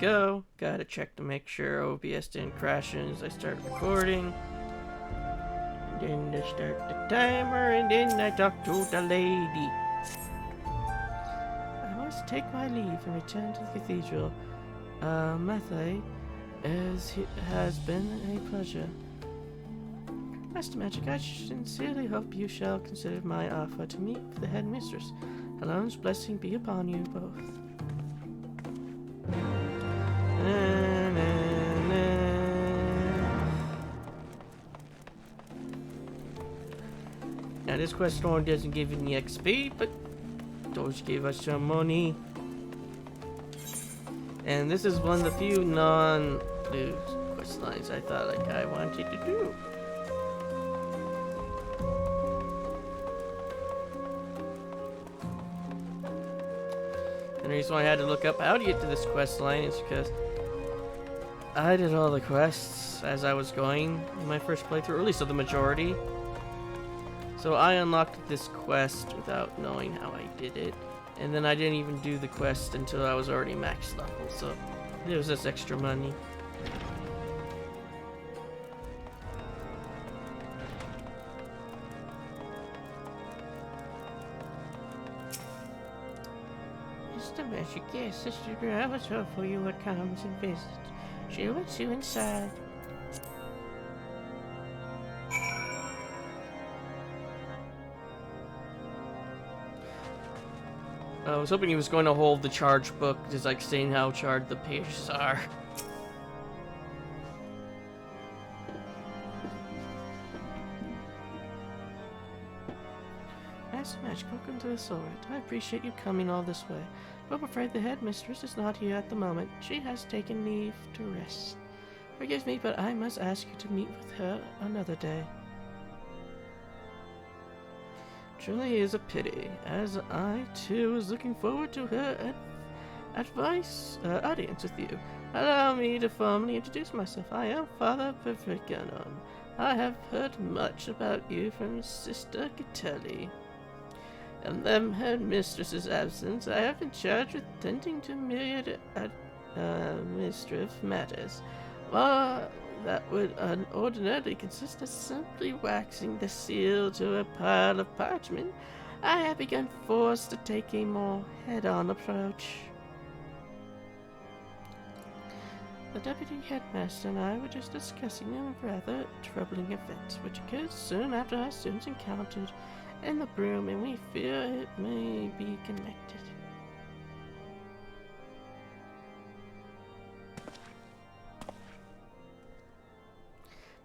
go. Gotta check to make sure OBS didn't crash as I start recording. And then I start the timer, and then I talk to the lady. I must take my leave and return to the cathedral. Mathai, as it has been a pleasure. Master Magic, I sincerely hope you shall consider my offer to meet with the headmistress. Helen's blessing be upon you both. Now this quest storm doesn't give any XP, but those gave us some money. And this is one of the few non-blue quest lines I thought I wanted to do. And the reason why I had to look up how to get to this quest line is because I did all the quests as I was going in my first playthrough, or at least of the majority. So I unlocked this quest without knowing how I did it. And then I didn't even do the quest until I was already max level, so there was this extra money. Mr. Magic, yes, Sister Girl, was hopeful you would come and visit. She wants you inside. I was hoping he was going to hold the charge book, just like saying how charged the pages are. Master Magic, welcome to the Sword. I appreciate you coming all this way, but I'm afraid the headmistress is not here at the moment. She has taken leave to rest. Forgive me, but I must ask you to meet with her another day. Truly is a pity, as I too was looking forward to her audience with you. Allow me to formally introduce myself. I am Father Vivicanon. I have heard much about you from Sister Catelli. In them headmistress's absence, I have been charged with tending to myriad administrative matters. While that would ordinarily consist of simply waxing the seal to a pile of parchment, I have begun forced to take a more head-on approach. The deputy headmaster and I were just discussing a rather troubling event, which occurred soon after our students encountered in the broom, and we fear it may be connected.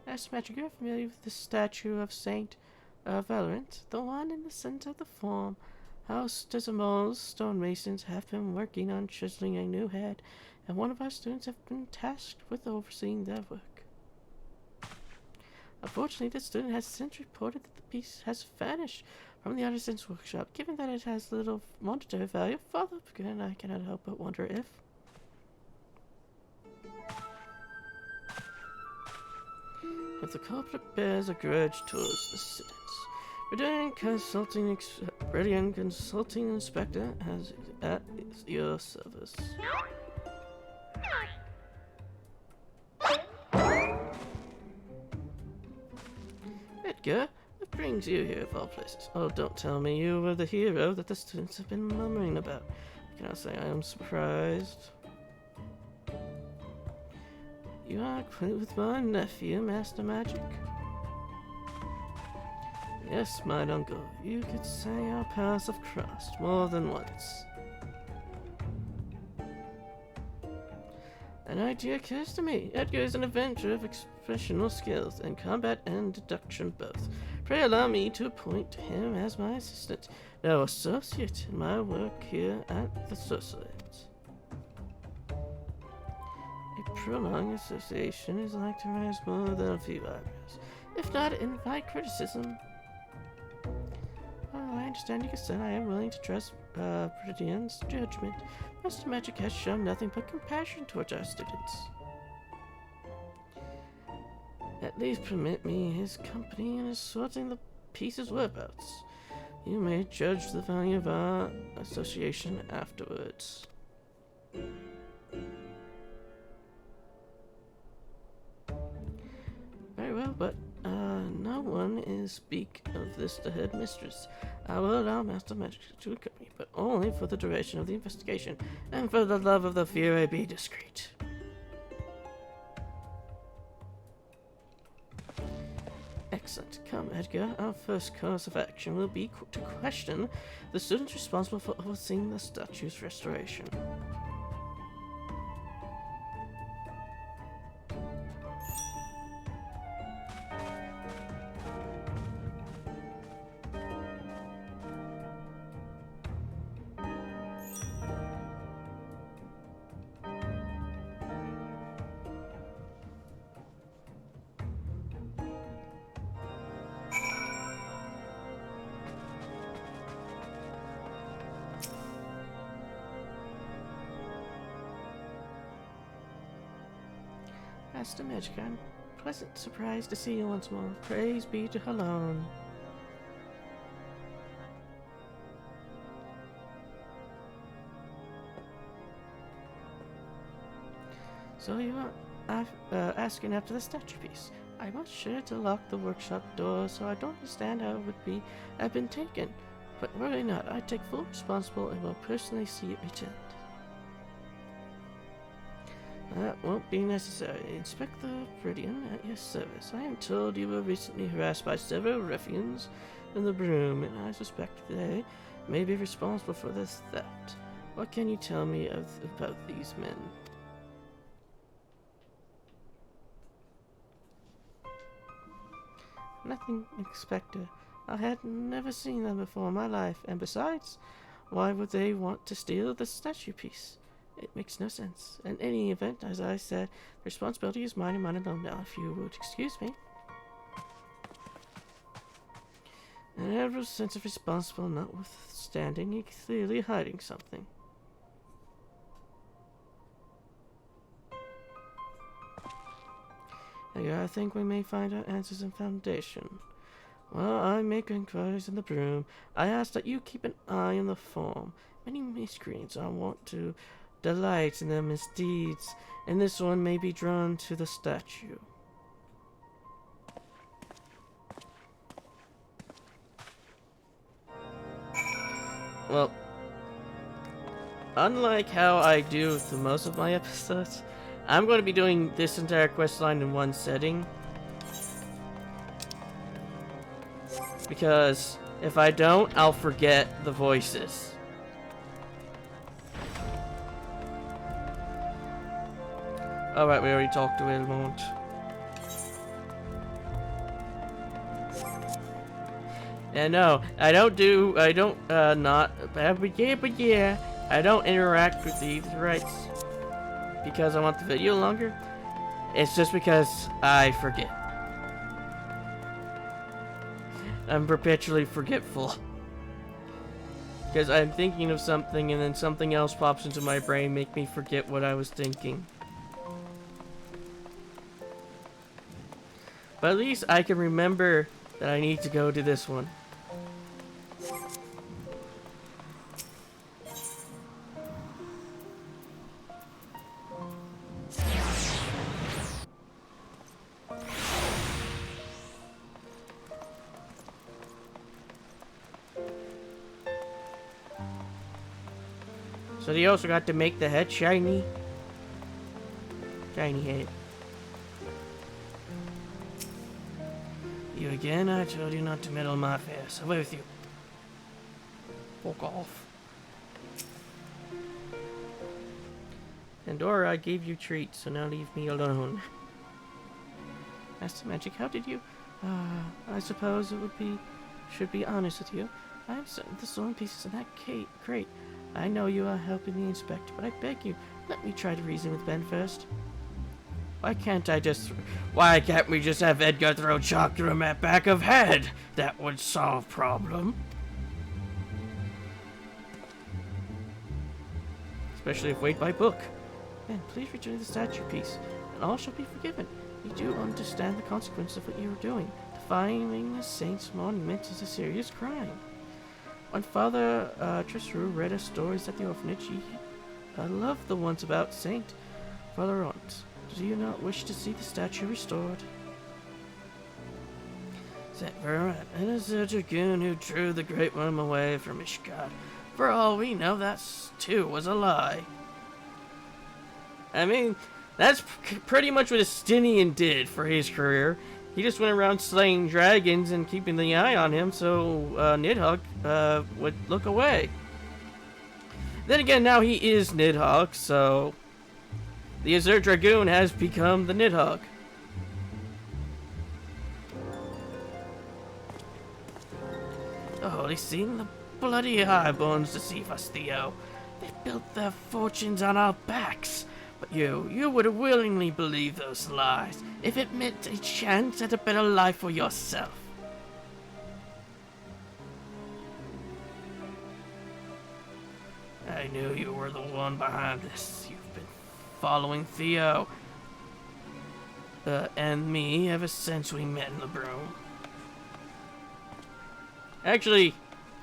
Master Magic, you're familiar with the statue of Saint Valorant, the one in the center of the form. House Desimals stonemasons have been working on chiseling a new head, and one of our students have been tasked with overseeing their work. Unfortunately, the student has since reported that the piece has vanished from the artisan's workshop. Given that it has little monetary value, Father and I cannot help but wonder if the culprit bears a grudge towards the students. Brilliant consulting inspector has at your service. Edgar, what brings you here of all places? Oh, don't tell me you were the hero that the students have been murmuring about. I cannot say I am surprised. You are acquainted with my nephew, Master Magic? Yes, my uncle. You could say our paths have crossed more than once. An idea occurs to me. Edgar is an adventurer of expressional skills in combat and deduction both. Pray allow me to appoint him as my assistant, no associate in my work here at the Sorcerers. A prolonged association is like to raise more than a few eyebrows, if not invite criticism. Oh, I understand you consent. I am willing to trust Bridian's judgment. Master Magic has shown nothing but compassion towards our students. At least permit me his company in sorting the pieces' whereabouts. You may judge the value of our association afterwards. well, but no one is speak of this to headmistress. I will allow Master Magic to accompany, but only for the duration of the investigation, and for the love of the Fury, be discreet. Excellent. Come, Edgar. Our first course of action will be to question the students responsible for overseeing the statue's restoration. Master Magic, I'm pleasant surprised to see you once more. Praise be to Levelin. So you are asking after the statue piece. I was sure to lock the workshop door, so I don't understand how it would have been taken. But worry not, I take full responsibility and will personally see it returned. That won't be necessary. Inspector Viridian at your service. I am told you were recently harassed by several ruffians in the broom, and I suspect they may be responsible for this theft. What can you tell me about these men? Nothing, Inspector. I had never seen them before in my life, and besides, why would they want to steal the statue piece? It makes no sense. In any event, as I said, the responsibility is mine and mine alone. Now, if you would excuse me. An admirable sense of responsible notwithstanding, he's clearly hiding something. Here, I think we may find our answers in foundation. Well, I make inquiries in the broom. I ask that you keep an eye on the form. Many miscreants I want to delight in their misdeeds, and this one may be drawn to the statue. Well, unlike how I do with most of my episodes, I'm going to be doing this entire quest line in one setting. Because if I don't, I'll forget the voices. Alright, we already talked to Wilmont. And no, I don't, I don't interact with these rights because I want the video longer. It's just because I forget. I'm perpetually forgetful. Because I'm thinking of something and then something else pops into my brain, make me forget what I was thinking. But at least I can remember that I need to go to this one. So they also got to make the head shiny. Shiny head. You again? I told you not to meddle in my affairs. Away with you. Walk off. Pandora, I gave you treats, so now leave me alone. Master Magic, how did you? I suppose it should be honest with you. I am certain the stolen pieces in that crate. I know you are helping the inspector, but I beg you, let me try to reason with Ben first. Why can't we just have Edgar throw chalk through him at back of head? That would solve problem. Especially if weighed by book. Ben, please return the statue piece, and all shall be forgiven. You do understand the consequence of what you are doing. Defiling a saint's monument is a serious crime. When Father Tristru read us stories at the orphanage, I loved the ones about Saint Valorant. Do you not wish to see the statue restored? Sent for a rat, and it's a dragoon who drew the great worm away from Ishgard. For all we know, that too was a lie. I mean, that's pretty much what Estinian did for his career. He just went around slaying dragons and keeping the eye on him so Nidhogg would look away. Then again, now he is Nidhogg, so the Azure Dragoon has become the Nidhogg. The Holy See and the bloody highborns deceive us, Theo. They built their fortunes on our backs. But you would willingly believe those lies if it meant a chance at a better life for yourself. I knew you were the one behind this. You've been following Theo and me ever since we met in the broom. Actually,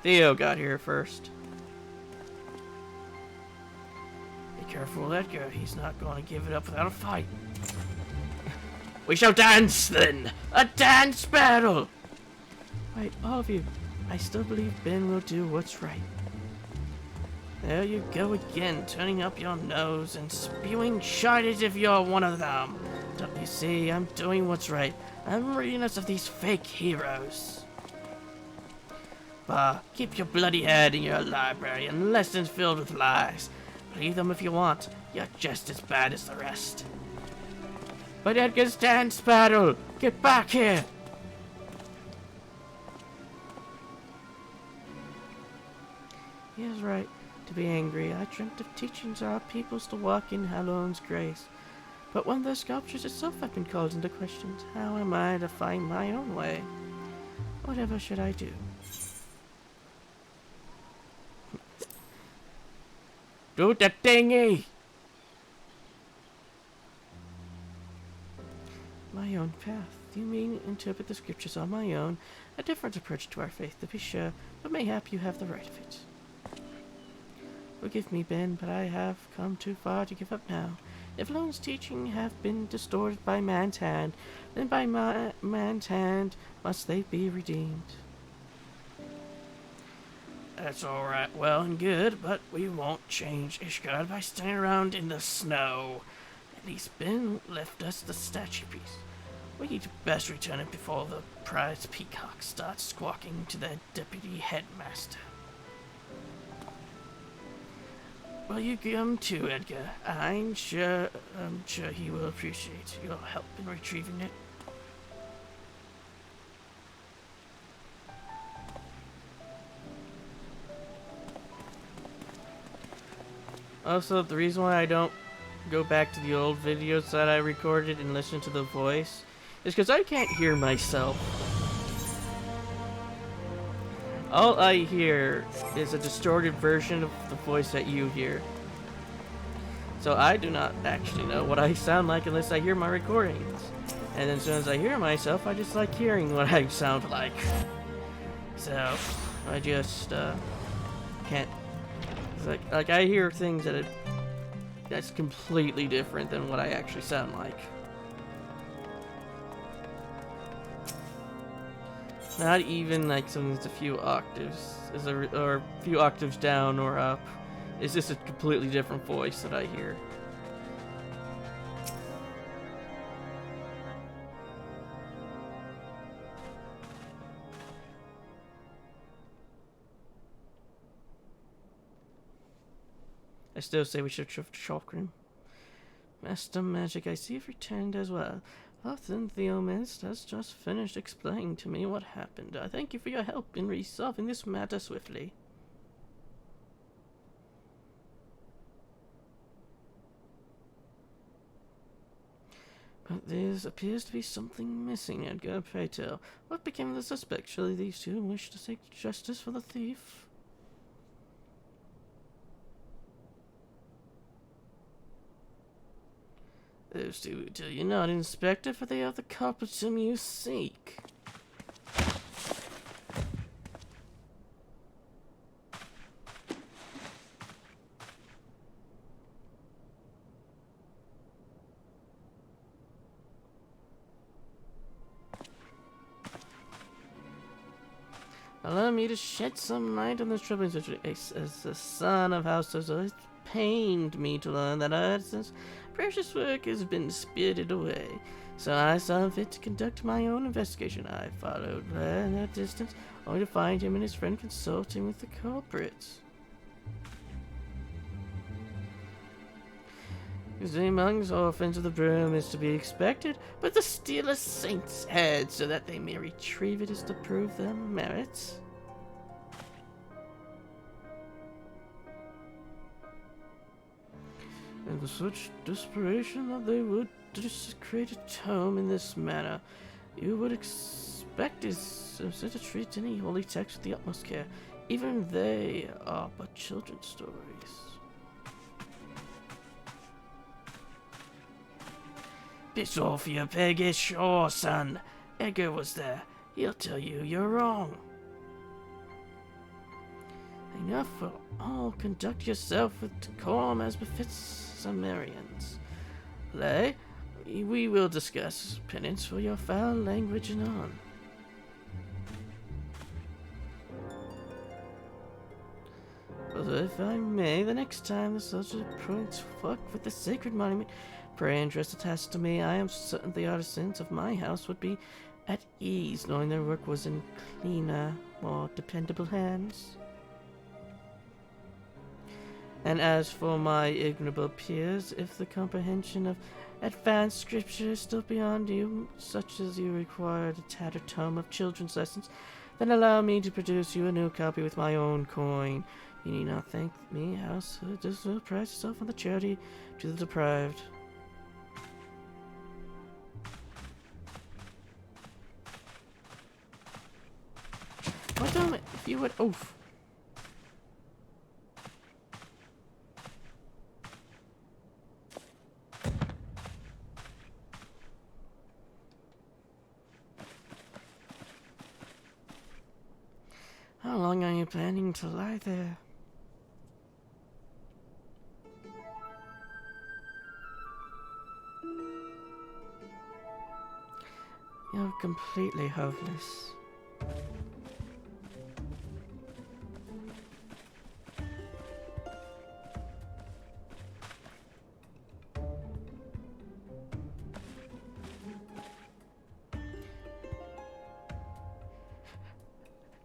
Theo got here first. Be careful, Edgar. He's not going to give it up without a fight. We shall dance, then! A dance battle! Wait, all of you. I still believe Ben will do what's right. There you go again, turning up your nose and spewing shite as if you're one of them. Don't you see, I'm doing what's right. I'm reading us of these fake heroes. Bah, keep your bloody head in your library and lessons filled with lies. Believe them if you want. You're just as bad as the rest. But Edgar's dance battle! Get back here! He is right to be angry. I dreamt of teaching our peoples to walk in Hallown's grace. But when their sculptures itself have been called into question, how am I to find my own way? Whatever should I do? Do the thingy! My own path. Do you mean interpret the scriptures on my own? A different approach to our faith, to be sure, but mayhap you have the right of it. Forgive me, Ben, but I have come too far to give up now. If Levelin's teaching have been distorted by man's hand, then by man's hand must they be redeemed. That's alright, well and good, but we won't change Ishgard by standing around in the snow. At least Ben left us the statue piece. We'd best return it before the prize peacock starts squawking to their deputy headmaster. Well, you come too, Edgar. I'm sure he will appreciate your help in retrieving it. Also, the reason why I don't go back to the old videos that I recorded and listen to the voice is because I can't hear myself. All I hear is a distorted version of the voice that you hear. So I do not actually know what I sound like unless I hear my recordings. And then as soon as I hear myself, I just like hearing what I sound like. So I just can't. It's like I hear things that's completely different than what I actually sound like. Not even like something that's a few octaves, or a few octaves down or up. It's just a completely different voice that I hear. I still say we should shift to Chokrim. Master Magic, I see you've returned as well. Often Theomist has just finished explaining to me what happened. I thank you for your help in resolving this matter swiftly. But there appears to be something missing, Edgar. Pray tell, what became of the suspect? Surely these two wish to seek justice for the thief? Those two tell you not, Inspector, for they are the culprits whom you seek. Allow me to shed some light on this troubling situation. As the son of House Sozo, it pained me to learn that Hudson's precious work has been spirited away. So I saw fit to conduct my own investigation. I followed Blair in that distance, only to find him and his friend consulting with the culprits. Amongst orphans of the broom is to be expected, but to steal a saint's head so that they may retrieve it is to prove their merits. And with such desperation that they would desecrate a tome in this manner, you would expect is to treat any holy text with the utmost care. Even they are but children's stories. Piss off, you piggish. Sure, son. Edgar was there. He'll tell you you're wrong. Enough for all. Conduct yourself with decorum as befits Sumerians. Lay, we will discuss penance for your foul language anon. But if I may, the next time the soldier points fuck with the sacred monument, pray entrust a task to me. I am certain the artisans of my house would be at ease, knowing their work was in cleaner, more dependable hands. And as for my ignorable peers, if the comprehension of advanced scripture is still beyond you, such as you required a tattered tome of children's lessons, then allow me to produce you a new copy with my own coin. You need not thank me, house does prize itself on the charity to the deprived. Why don't if you would oof. How long are you planning to lie there? You're completely hopeless.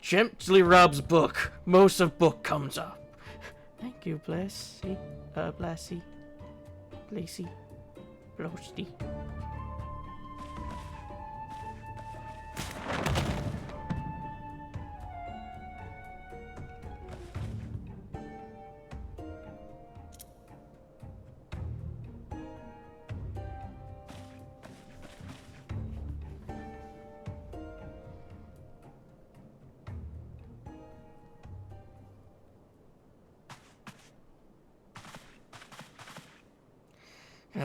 Gently rubs book. Most of book comes up. Thank you, Blassie. Blassie. Blassie. Blosty.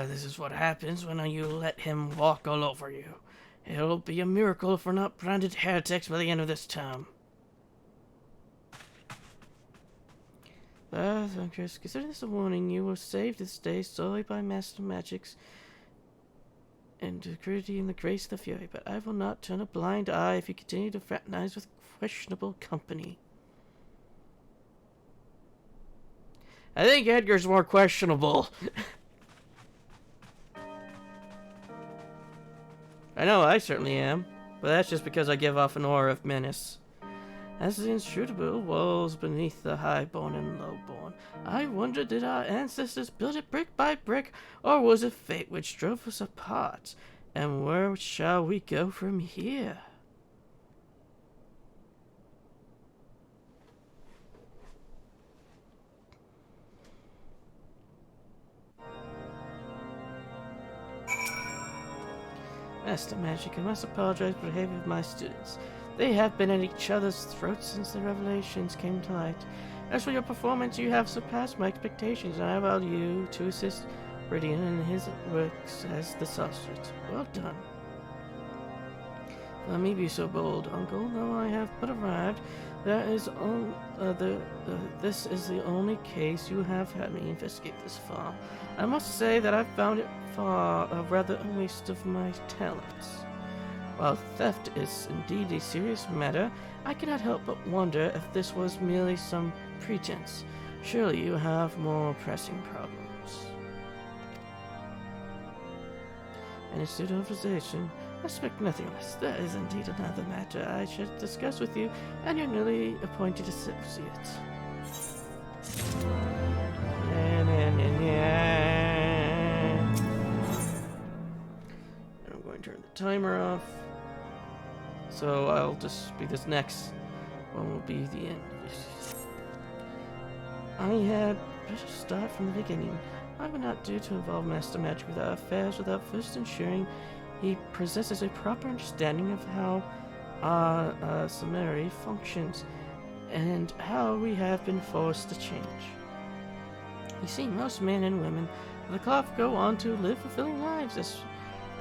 This is what happens when you let him walk all over you. It'll be a miracle if we're not branded heretics by the end of this term. Chris, consider this a warning. You were saved this day solely by master magics and security and the grace of the Fury, but I will not turn a blind eye if you continue to fraternize with questionable company. I think Edgar's more questionable. I know I certainly am, but that's just because I give off an aura of menace. As the inscrutable walls beneath the highborn and lowborn, I wonder, did our ancestors build it brick by brick, or was it fate which drove us apart? And where shall we go from here? Master Magic, I must apologize for the behavior of my students. They have been at each other's throats since the revelations came to light. As for your performance, you have surpassed my expectations, and I value you to assist Bridian in his works as the sorceress. Well done. Let me be so bold, uncle, though I have but arrived. This is the only case you have had me investigate this far. I must say that I've found it rather a waste of my talents. While theft is indeed a serious matter, I cannot help but wonder if this was merely some pretense. Surely you have more pressing problems. Any student observation? I expect nothing less. There is indeed another matter I should discuss with you and your newly appointed associate. I'm going to turn the timer off. So I'll just be this next one will be the end of this. I had better start from the beginning. I would not dare to involve Master Magic with our affairs without first ensuring he possesses a proper understanding of how our summary functions and how we have been forced to change. You see, most men and women of the cloth go on to live fulfilling lives as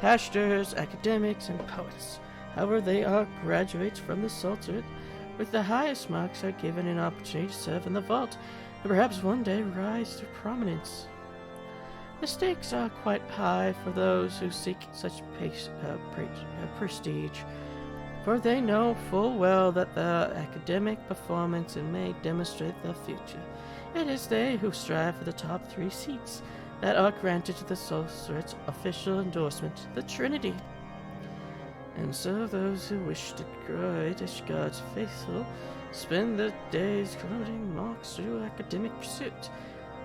pastors, academics, and poets. However, they are graduates from the Psalter with the highest marks are given an opportunity to serve in the vault and perhaps one day rise to prominence. The stakes are quite high for those who seek such prestige, for they know full well that their academic performance may demonstrate their future. It is they who strive for the top 3 seats that are granted to the Sorcerer's official endorsement, the Trinity. And so those who wish to grow as God's faithful spend their days clothing marks through academic pursuit,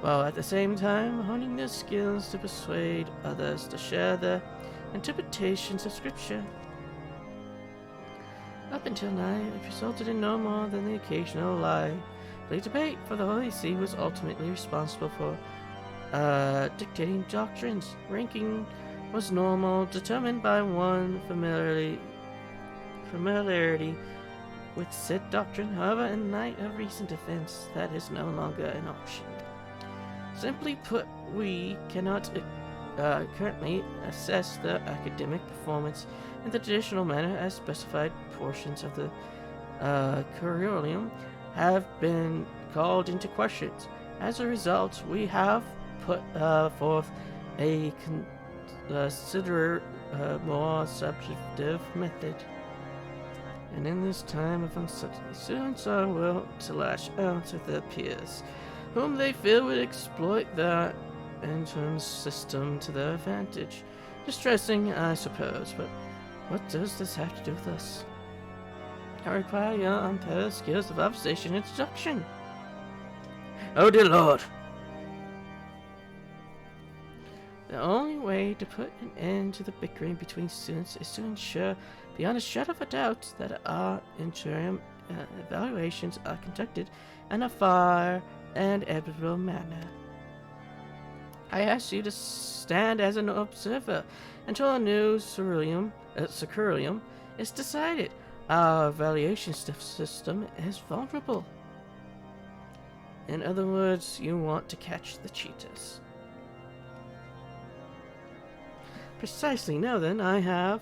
while at the same time honing their skills to persuade others to share their interpretations of Scripture. Up until now, it resulted in no more than the occasional lively debate, for the Holy See was ultimately responsible for dictating doctrines. Ranking was normal, determined by one familiarity with said doctrine. However, in light of recent events, that is no longer an option. Simply put, we cannot currently assess the academic performance in the traditional manner as specified portions of the curriculum have been called into questions. As a result, we have put forth a consider more subjective method. And in this time of uncertainty, students are willing to lash out at their peers, whom they feel would exploit their interim system to their advantage. Distressing, I suppose, but what does this have to do with us? I require your unparalleled skills of observation and deduction. Oh dear Lord! The only way to put an end to the bickering between students is to ensure, beyond a shadow of a doubt, that our interim evaluations are conducted in a fair and equitable manner. I ask you to stand as an observer until a new curriculum is decided. Our evaluation system is vulnerable. In other words, you want to catch the cheaters. Precisely. Now then, I have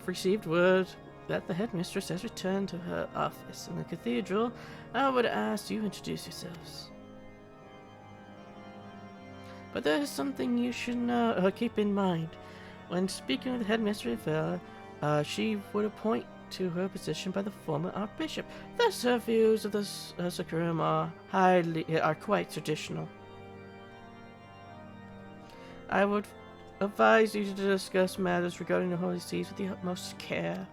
received word that the headmistress has returned to her office in the cathedral. I would ask you to introduce yourselves. But there is something you should keep in mind. When speaking with the headmistress, she would appoint to her position by the former archbishop. Thus, her views of the Sacrum are quite traditional. I would advise you to discuss matters regarding the Holy Sees with the utmost care.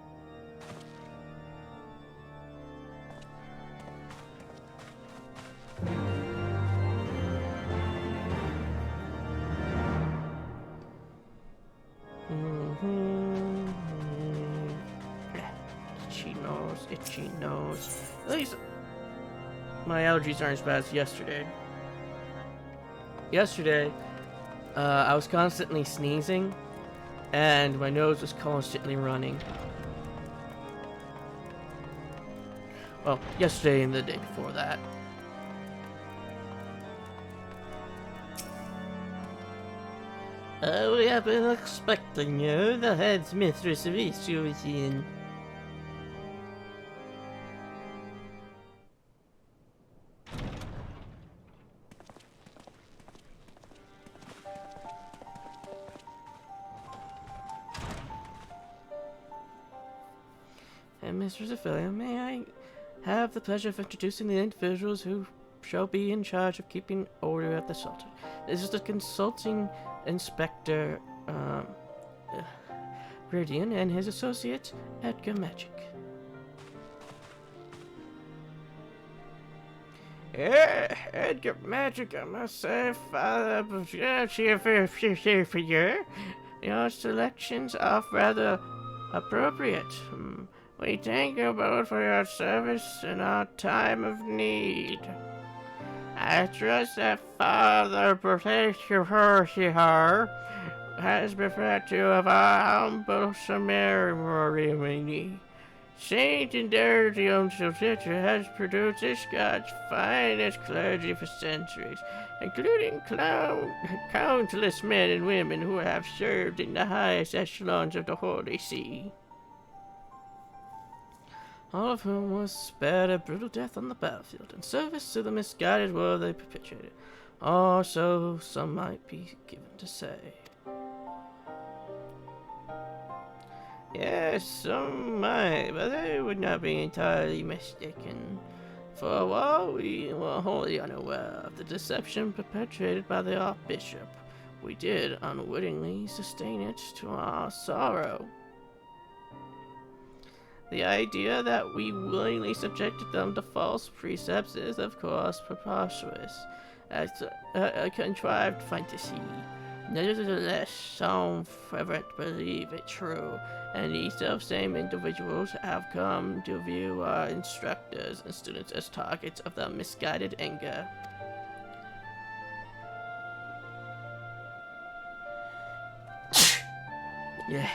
Itchy nose. At least my allergies aren't as bad as yesterday. Yesterday, I was constantly sneezing, and my nose was constantly running. Well, yesterday and the day before that. We have been expecting you. The headmistress is in. And Mr. Civilian, may I have the pleasure of introducing the individuals who shall be in charge of keeping order at the shelter. This is the consulting inspector, Radian, and his associate, Edgar Magic. Yeah, Edgar Magic, I must say, Father, for you. Your selections are rather appropriate. We thank you both for your service in our time of need. I trust that Father Professor has prepared you of our humble ceremony. Saint Endurdium Silvitra has produced this God's finest clergy for centuries, including countless men and women who have served in the highest echelons of the Holy See. All of whom was spared a brutal death on the battlefield in service to the misguided world they perpetuated, or so some might be given to say. Yes, some might, but they would not be entirely mistaken. For while we were wholly unaware of the deception perpetrated by the Archbishop, we did unwittingly sustain it to our sorrow. The idea that we willingly subjected them to false precepts is, of course, preposterous, as a contrived fantasy. Nevertheless, some fervent believe it true, and these self-same individuals have come to view our instructors and students as targets of their misguided anger. Yeah.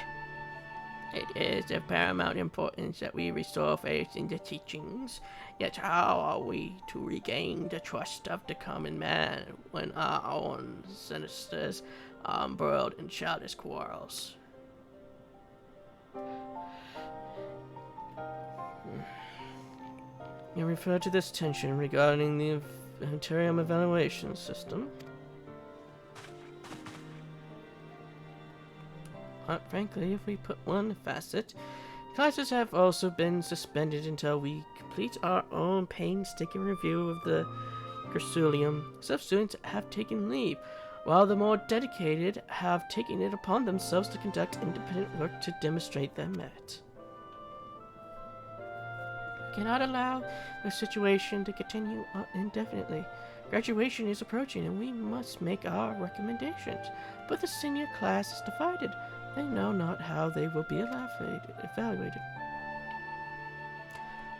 It is of paramount importance that we restore faith in the teachings. Yet how are we to regain the trust of the common man when our own sinisters are embroiled in childish quarrels? You refer to this tension regarding the Imperium evaluation system? Frankly, if we put one facet, classes have also been suspended until we complete our own painstaking review of the curriculum. Some students have taken leave, while the more dedicated have taken it upon themselves to conduct independent work to demonstrate their merit. We cannot allow the situation to continue indefinitely. Graduation is approaching and we must make our recommendations, but the senior class is divided. They know not how they will be evaluated.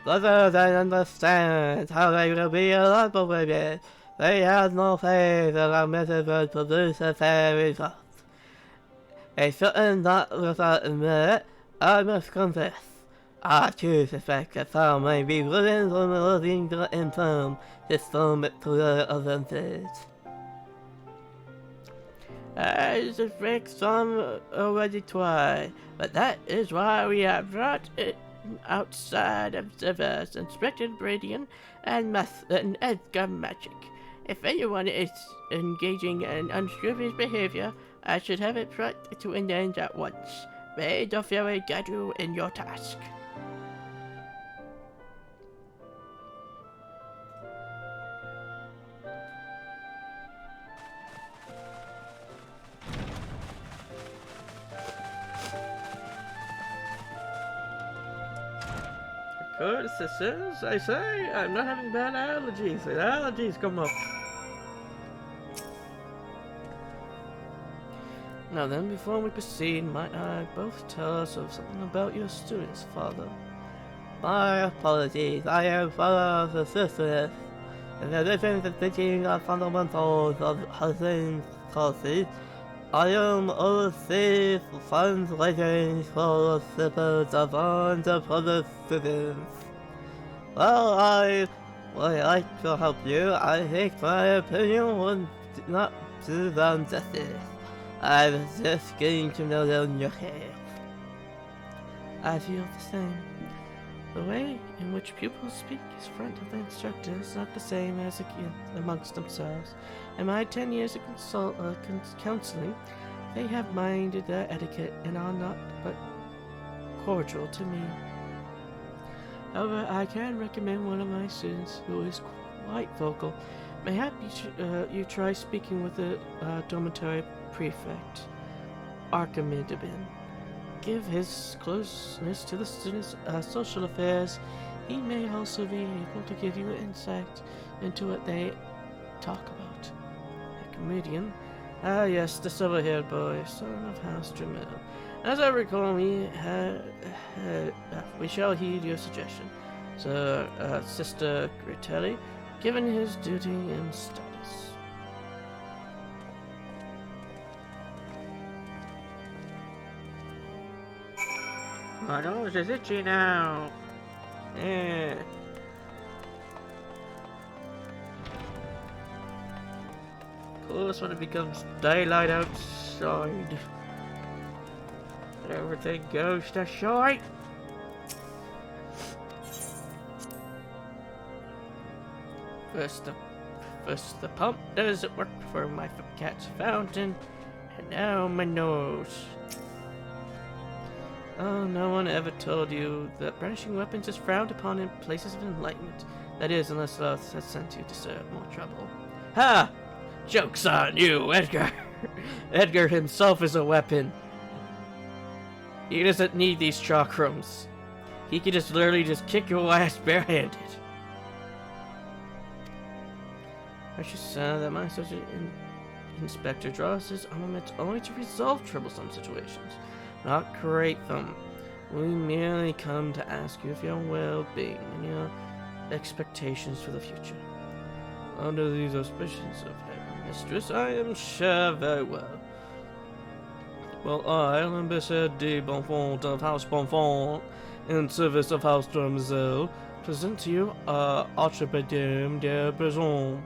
Whether they understand how they will be evaluated, they have no faith that our method will produce a fair result. A certain not without merit, I must confess. I too suspect that some may be willing from looking to inform system to their offenses. I suspect some already try, but that is why we have brought it outside observers, inspected Bradian and Edgar Magic. If anyone is engaging in unscrupulous behavior, I should have it brought to an end at once. May the Fury guide you in your task. Good sisters, I say, I'm not having bad allergies. The allergies come up. Now then, before we proceed, might I both tell us of something about your students, Father? My apologies, I am Father of the sisters. In addition to teaching the fundamentals of housing policy, I am overseas translating for the slippers of underprivileged students. Well, I would like to help you. I think my opinion would not do them justice. I was just getting to know them yourself. I feel the same. The way in which pupils speak in front of the instructor is not the same as amongst themselves. In my 10 years of counseling, they have minded their etiquette and are not but cordial to me. However, I can recommend one of my students who is quite vocal. Mayhap you try speaking with the dormitory prefect, Archimedibin. Give his closeness to the students' social affairs. He may also be able to give you insight into what they talk about. A comedian. Ah, yes, the silver-haired boy, son of House Dremel. As I recall, we shall heed your suggestion, Sir, Sister Gratelli, given his duty and status. My nose is itchy now. Yeah. Of course, when it becomes daylight outside, everything goes to shite. First the pump doesn't work for my cat's fountain, and now my nose. Oh, no one ever told you that brandishing weapons is frowned upon in places of enlightenment. That is, unless Earth has sent you to serve more trouble. Ha! Joke's on you, Edgar! Edgar himself is a weapon. He doesn't need these chakrams. He can just literally just kick your ass barehanded. I should say that my associate inspector draws his armament only to resolve troublesome situations, not create them. We merely come to ask you for your well-being and your expectations for the future. Under these auspices of Heaven Mistress, I am sure very well. Well, I, L'Ambassadeur de Bonfont of House Bonfont, in service of House Dormzel, present to you Archibaldem de Brazon.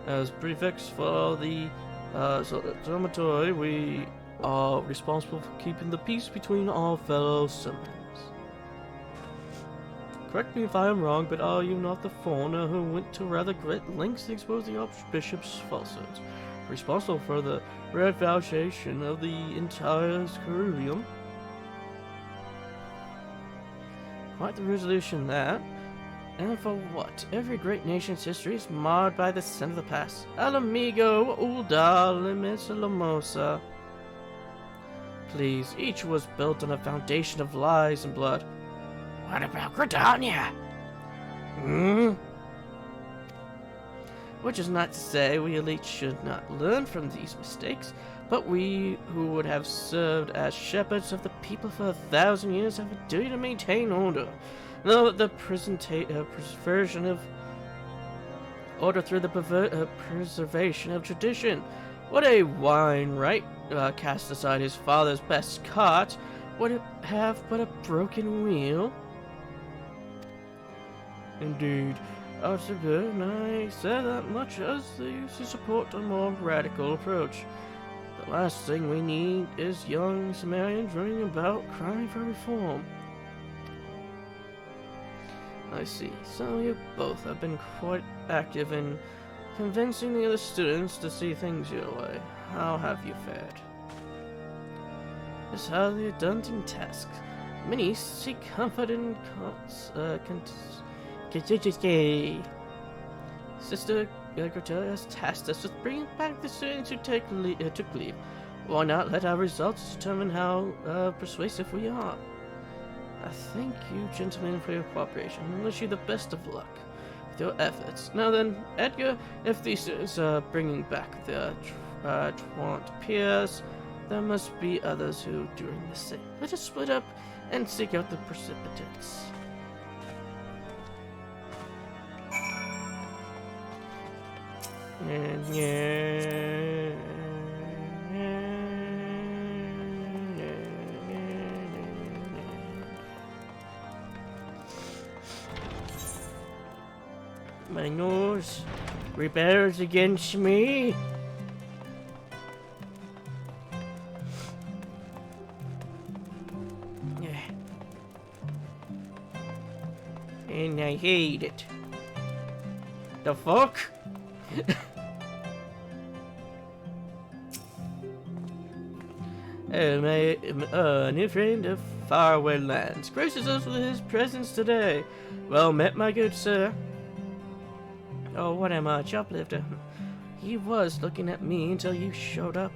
As prefects for the dormitory, we are responsible for keeping the peace between our fellow siblings. Correct me if I am wrong, but are you not the foreigner who went to rather great lengths to expose the Archbishop's falsehoods, responsible for the revaluation of the entire curriculum? Quite the resolution that. And for what? Every great nation's history is marred by the sin of the past. Al amigo, ulda, limis, lamosa. Please, each was built on a foundation of lies and blood. What about Gridania? Which is not to say we elites should not learn from these mistakes, but we who would have served as shepherds of the people for 1,000 years have a duty to maintain order. No, the preservation of order through the preservation of tradition. What a wine, right? Cast aside his father's best cart, would it have but a broken wheel? Indeed, Arthur and I said that much as they used to support a more radical approach. The last thing we need is young Sumerians running about crying for reform. I see. So you both have been quite active in convincing the other students to see things your way. How have you fared? It's hardly a daunting task. Many seek comfort in Sister Gratelli has tasked us with bringing back the students who took leave. Why not let our results determine how persuasive we are? I thank you, gentlemen, for your cooperation and wish you the best of luck with your efforts. Now then, Edgar, if these students are bringing back their truant peers, there must be others who are doing the same. Let us split up and seek out the precipitates. My nose rebels against me. And I hate it. The fuck? My new friend of faraway lands, graces us with his presence today. Well met, my good sir. Oh, what am I, shoplifter? He was looking at me until you showed up.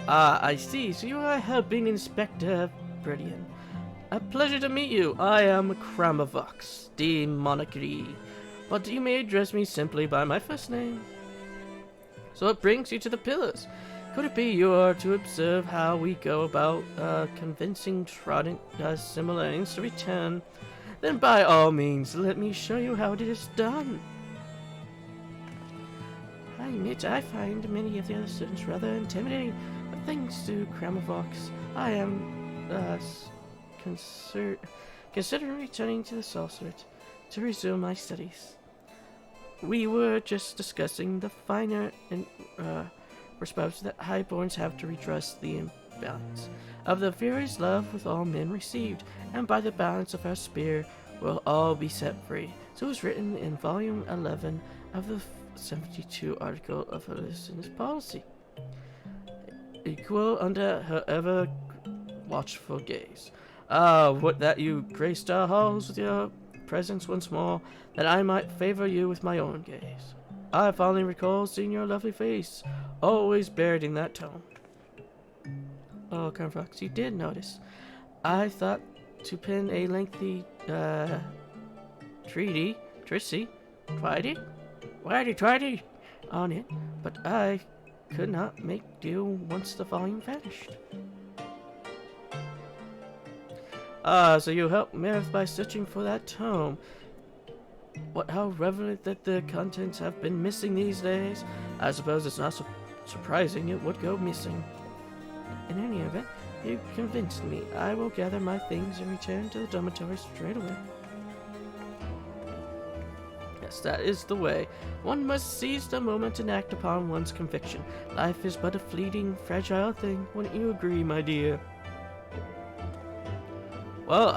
Ah, I see. So you are helping Inspector Brilliant. A pleasure to meet you. I am Cramavox, the Monarchy, but you may address me simply by my first name. So it brings you to the pillars. Could it be you are to observe how we go about convincing trodden similarities to return? Then by all means, let me show you how it is done. I admit I find many of the other students rather intimidating, but thanks to Cramavox, I am considering returning to the Sorcerate to resume my studies. We were just discussing the finer response that highborns have to redress the imbalance of the Fury's love with all men received, and by the balance of our spear will all be set free. So it was written in volume 11 of the 72 article of Alyssa's policy. Equal under her ever watchful gaze. Ah, would that you graced our halls with your presence once more, that I might favor you with my own gaze. I fondly recall seeing your lovely face, always buried in that tone. Oh, Cramavox, you did notice. I thought to pin a lengthy, treaty on it, but I could not make do once the volume vanished. Ah, so you helped Marith by searching for that tome. How relevant that the contents have been missing these days. I suppose it's not surprising it would go missing. In any event, you convinced me. I will gather my things and return to the dormitory straight away. Yes, that is the way. One must seize the moment and act upon one's conviction. Life is but a fleeting, fragile thing. Wouldn't you agree, my dear? Well,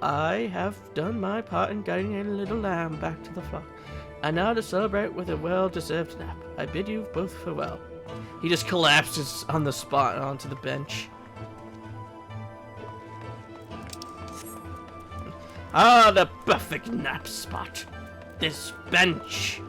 I have done my part in guiding a little lamb back to the flock, and now to celebrate with a well-deserved nap. I bid you both farewell. He just collapses on the spot onto the bench. Ah, the perfect nap spot. This bench.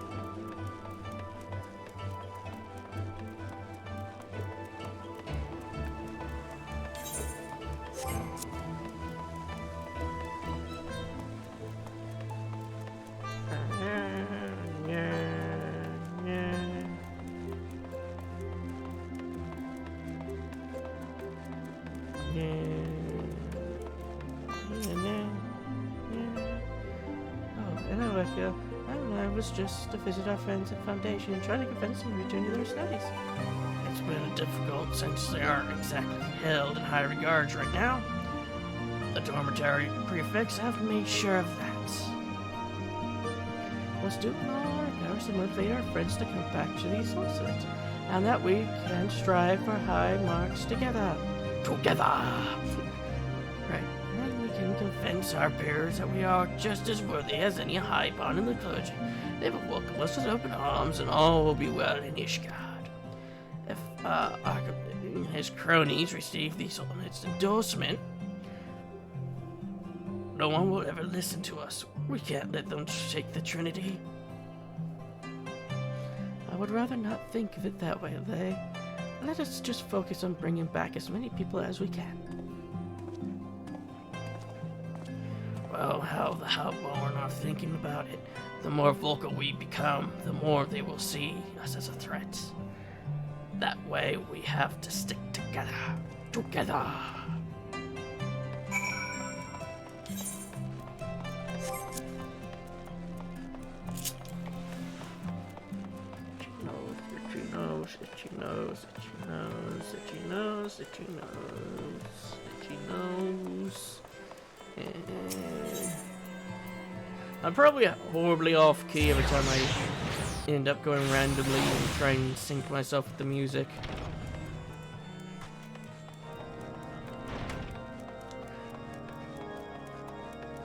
I was just to visit our friends at Foundation and trying to convince them to return to their studies. It's been difficult since they aren't exactly held in high regards right now. The dormitory prefects have made sure of that. Let's do all our powers to motivate our friends to come back to these sorceries, and that we can strive for high marks together. Right. And we can convince our peers that we are just as worthy as any highborn in the clergy. They will welcome us with open arms, and all will be well in Ishgard. If his cronies receive the Sultan's endorsement, no one will ever listen to us. We can't let them shake the Trinity. I would rather not think of it that way, Lay. Let us just focus on bringing back as many people as we can. Well, how the highborn are thinking about it. The more vocal we become, the more they will see us as a threat. That way, we have to stick together. Itchy nose. I'm probably horribly off key every time I end up going randomly and trying to sync myself with the music.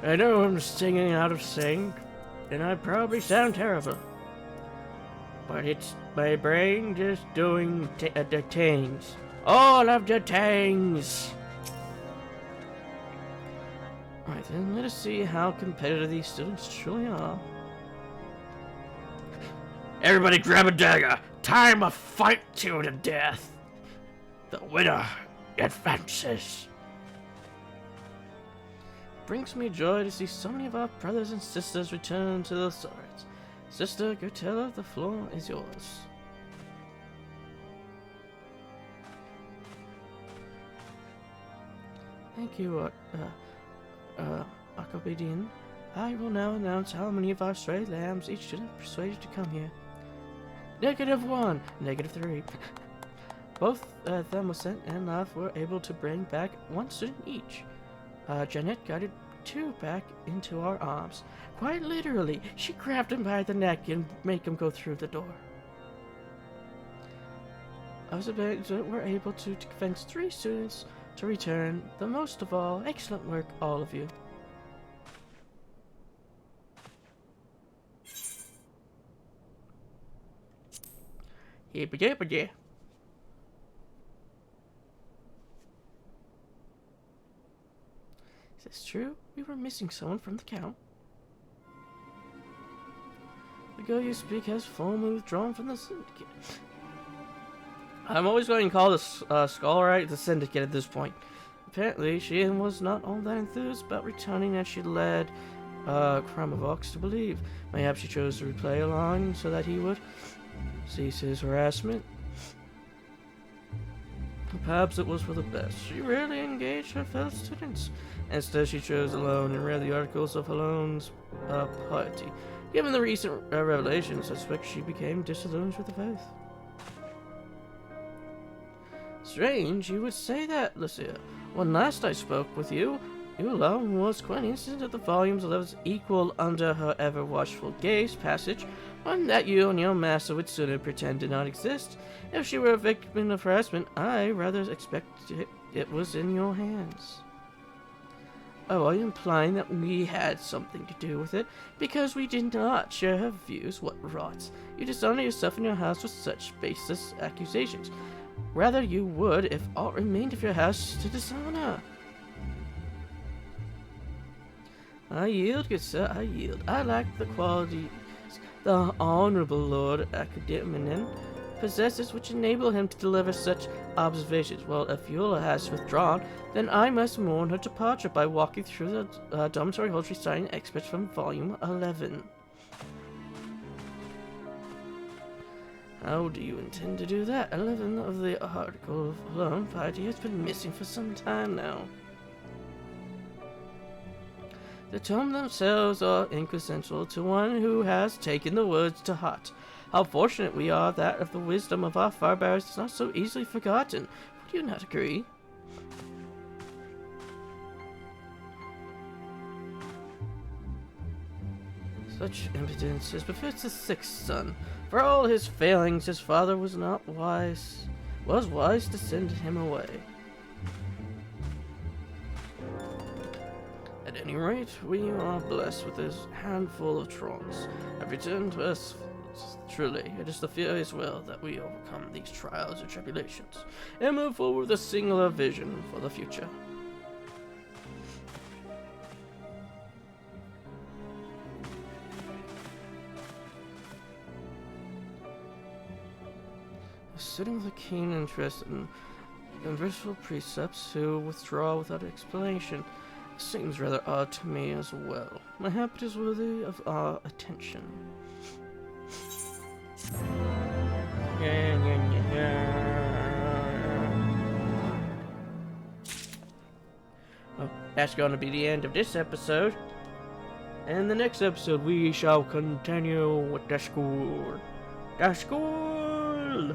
I know I'm singing out of sync, and I probably sound terrible. but it's my brain just doing the things. All of the things! Alright then, let us see how competitive these students truly are. Everybody grab a dagger! Time to fight to the death! The winner advances! Brings me joy to see so many of our brothers and sisters return to the swords. Sister Gertella, the floor is yours. Thank you, Akobedin. I will now announce how many of our stray lambs each student persuaded to come here. -1, -3. Both them were sent and were able to bring back 1 student each. Jeanette guided 2 back into our arms. Quite literally, she grabbed him by the neck and made him go through the door. Others were able to convince 3 students to return. The most of all, excellent work, all of you. Yippee-yippee-yay. Is this true? We were missing someone from the count. The girl you speak has formally withdrawn from the syndicate. I'm always going to call this Skullrite the syndicate at this point. Apparently, she was not all that enthused about returning as she led Kramovox to believe. Mayhap she chose to play along so that he would cease his harassment. Perhaps it was for the best. She rarely engaged her fellow students. Instead, she chose alone and read the articles of Halone's piety. Given the recent revelations, I suspect she became disillusioned with the faith. Strange you would say that, Lucia. When last I spoke with you, you alone was quite insistent that the volumes of levels equal under her ever-watchful gaze passage, one that you and your master would sooner pretend did not exist. If she were a victim of harassment, I rather expected it was in your hands. Oh, are you implying that we had something to do with it? Because we did not share her views? What rot. You dishonor yourself and your house with such baseless accusations. Rather you would if aught remained of your house to dishonor. I yield, good sir, I yield. I lack the qualities the Honorable Lord Academician possesses which enable him to deliver such observations. Well, if Eula has withdrawn, then I must mourn her departure by walking through the dormitory halls reciting excerpts from Volume 11. How do you intend to do that? 11 of the article of Halone piety has been missing for some time now. The tomes themselves are inquessential to one who has taken the words to heart. How fortunate we are that of the wisdom of our forebears is not so easily forgotten. Would you not agree? Such impotence is befits the 6th son. For all his failings, his father was wise to send him away. At any rate, we are blessed with this handful of trunks. Have returned to us. Truly, it is the furious will that we overcome these trials and tribulations, and move forward with a singular vision for the future. Sitting with a keen interest in universal precepts who withdraw without explanation seems rather odd to me as well. My habit is worthy of our attention. Well, that's going to be the end of this episode. In the next episode, we shall continue with the school. The school!